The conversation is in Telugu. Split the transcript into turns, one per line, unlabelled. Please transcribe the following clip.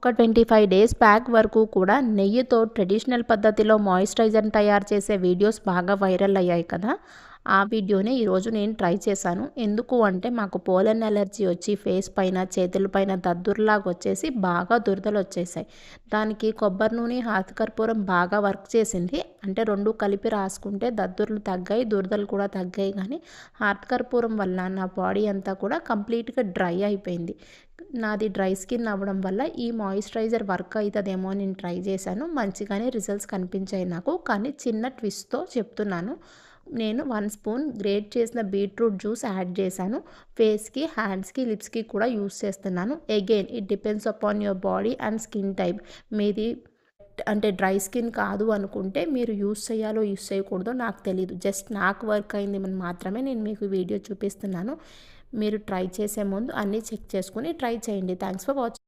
ఒక 25 డేస్ బ్యాక్ వరకు కూడా నెయ్యితో ట్రెడిషనల్ పద్ధతిలో మాయిశ్చరైజర్ని తయారు చేసే వీడియోస్ బాగా వైరల్ అయ్యాయి కదా. ఆ వీడియోనే ఈరోజు నేను ట్రై చేశాను. ఎందుకు అంటే మాకు పోలన్ అలర్జీ వచ్చి ఫేస్ పైన చేతుల పైన దద్దుర్లాగా వచ్చేసి బాగా దురదలు వచ్చేసాయి. దానికి కొబ్బరి నూనె హాతకర్పూరం బాగా వర్క్ చేసింది. అంటే రెండు కలిపి రాసుకుంటే దద్దుర్లు తగ్గాయి, దురదలు కూడా తగ్గాయి. కానీ హాతకర్పూరం వల్ల నా బాడీ అంతా కూడా కంప్లీట్గా డ్రై అయిపోయింది. నాది డ్రై స్కిన్ అవ్వడం వల్ల ఈ మాయిశ్చరైజర్ వర్క్ అవుతుందేమో నేను ట్రై చేశాను. మంచిగానే రిజల్ట్స్ కనిపించాయి నాకు. కానీ చిన్న ట్విస్ట్తో చెప్తున్నాను. నేను 1 స్పూన్ గ్రేట్ చేసిన బీట్రూట్ జ్యూస్ యాడ్ చేశాను. ఫేస్కి, హ్యాండ్స్కి, లిప్స్కి కూడా యూస్ చేస్తున్నాను. Again it depends upon your body and skin type. మీది అంటే డ్రై స్కిన్ కాదు అనుకుంటే మీరు యూస్ చేయాలో యూస్ చేయకూడదో నాకు తెలియదు. జస్ట్ నాకు వర్క్ అయింది మాత్రమే నేను మీకు వీడియో చూపిస్తున్నాను. మీరు ట్రై చేసే ముందు అన్నీ చెక్ చేసుకుని ట్రై చేయండి. Thanks for watching.